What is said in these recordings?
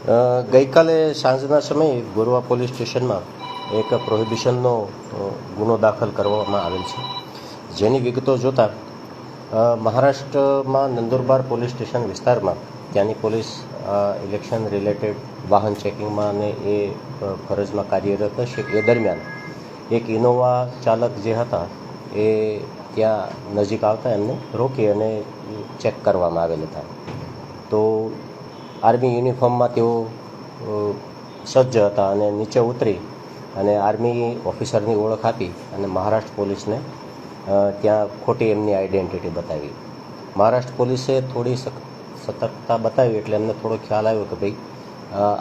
ગઈકાલે સાંજના સમયે ગોરવા પોલીસ સ્ટેશનમાં એક પ્રોહિબિશનનો ગુનો દાખલ કરવામાં આવેલ છે, જેની વિગતો જોતાં મહારાષ્ટ્રમાં નંદુરબાર પોલીસ સ્ટેશન વિસ્તારમાં ત્યાંની પોલીસ ઇલેક્શન રિલેટેડ વાહન ચેકિંગમાં અને એ ફરજમાં કાર્યરત હશે એ દરમિયાન એક ઇનોવા ચાલક જે હતા એ ત્યાં નજીક આવતા એમને રોકી અને ચેક કરવામાં આવેલ હતા. તો આર્મી યુનિફોર્મમાં તેઓ સજ્જ હતા અને નીચે ઉતરી અને આર્મી ઓફિસરની ઓળખ આપી અને મહારાષ્ટ્ર પોલીસને ત્યાં ખોટી એમની આઈડેન્ટિટી બતાવી. મહારાષ્ટ્ર પોલીસે થોડી સતર્કતા બતાવી એટલે એમને થોડો ખ્યાલ આવ્યો કે ભાઈ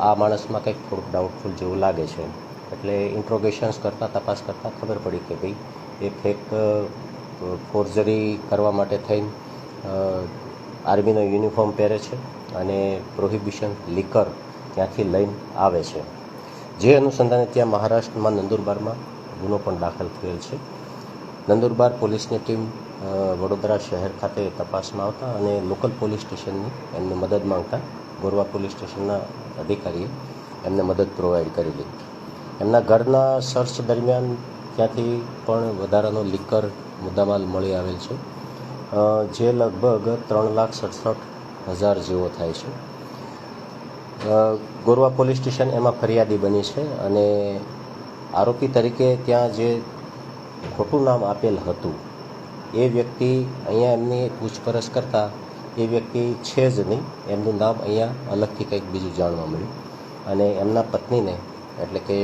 આ માણસમાં કંઈક થોડુંક ડાઉટફુલ જેવું લાગે છે. એટલે ઇન્ટ્રોગેશન્સ કરતાં તપાસ કરતાં ખબર પડી કે ભાઈ એ ફેક ફોર્જરી કરવા માટે થઈને આર્મીનો યુનિફોર્મ પહેરે છે અને પ્રોહિબિશન લીકર ત્યાંથી લઈને આવે છે. જે અનુસંધાને ત્યાં મહારાષ્ટ્રમાં નંદુરબારમાં ગુનો પણ દાખલ થયેલ છે. નંદુરબાર પોલીસની ટીમ વડોદરા શહેર ખાતે તપાસમાં આવતા અને લોકલ પોલીસ સ્ટેશનની એમને મદદ માંગતા ગોરવા પોલીસ સ્ટેશનના અધિકારીએ એમને મદદ પ્રોવાઈડ કરેલી. એમના ઘરના સર્ચ દરમિયાન ત્યાંથી પણ વધારાનો લીકર મુદ્દામાલ મળી આવેલ છે, જે લગભગ 3,67,000 જેવો થાય છે. ગોરવા પોલીસ સ્ટેશન એમાં ફરિયાદી બની છે અને આરોપી તરીકે ત્યાં જે ખોટું નામ આપેલ હતું એ વ્યક્તિ અહીંયા એમની પૂછપરછ કરતાં એ વ્યક્તિ છે જ નહીં. એમનું નામ અહીંયા અલગથી કંઈક બીજું જાણવા મળ્યું અને એમના પત્નીને એટલે કે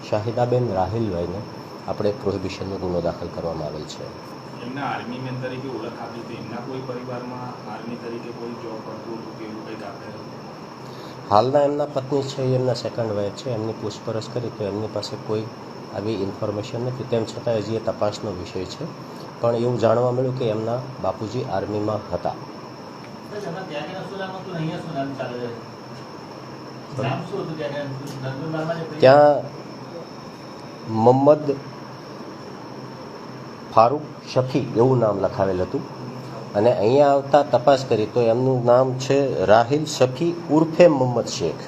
શાહિદાબેન રાહિલભાઈને આપણે પ્રોહિબિશનનો ગુનો દાખલ કરવામાં આવેલ છે. એમના આર્મી મેન તરીકે ઓળખ આપી હતી. એમના કોઈ પરિવારમાં આર્મી તરીકે કોઈ જોબ કરતું હતું કે એવું કંઈક આપેલ? હાલના એમના પત્ની છે એ એમના સેકન્ડ વાઇફ છે. એમની પૂછપરછ કરી તો એમની પાસે કોઈ આવી ઇન્ફોર્મેશન નથી. તેમ છતાં હજી એ તપાસનો વિષય છે. પણ એવું જાણવા મળ્યું કે એમના બાપુજી આર્મીમાં હતા. ત્યાં મોહમ્મદ ફારૂક શફી એવું નામ લખાવેલ હતું અને અહીંયા આવતા તપાસ કરી તો એમનું નામ છે રાહિલ શફી ઉર્ફે મોહમ્મદ શેખ.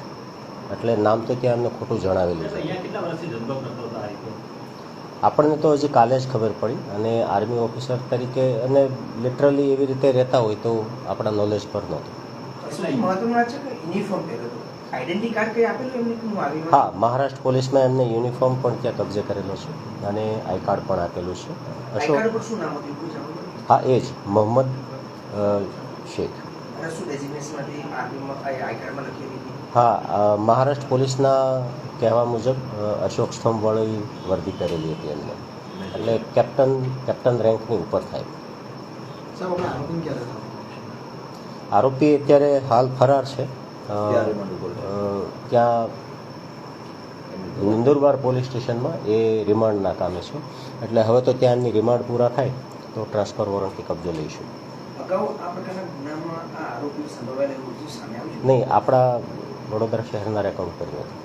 એટલે નામ તો ત્યાં એમને ખોટું જણાવેલું છે. આપણને તો હજી કાલે જ ખબર પડી અને આર્મી ઓફિસર તરીકે અને લિટરલી એવી રીતે રહેતા હોય તો આપણા નોલેજ પર નહોતું. હા, મહારાષ્ટ્ર પોલીસમાં એમને યુનિફોર્મ પણ ત્યાં કબજે કરેલો છે અને આઈ કાર્ડ પણ આપેલું છે. અશોક, હા એ જ મોહમ્મદ શેખ. હા, મહારાષ્ટ્ર પોલીસના કહેવા મુજબ અશોક સ્તંભવાળી વર્દી કરેલી હતી એમને, એટલે કેપ્ટન રેન્કની ઉપર થાય. આરોપી અત્યારે હાલ ફરાર છે. ત્યાં નંદુરબાર પોલીસ સ્ટેશનમાં એ રિમાન્ડના કામે છે. એટલે હવે તો ત્યાં એમની રિમાન્ડ પૂરા થાય તો ટ્રાન્સફર વોરંટથી કબજો લઈશું. નહીં, આપણા વડોદરા શહેરના રેકોર્ડ પર નથી.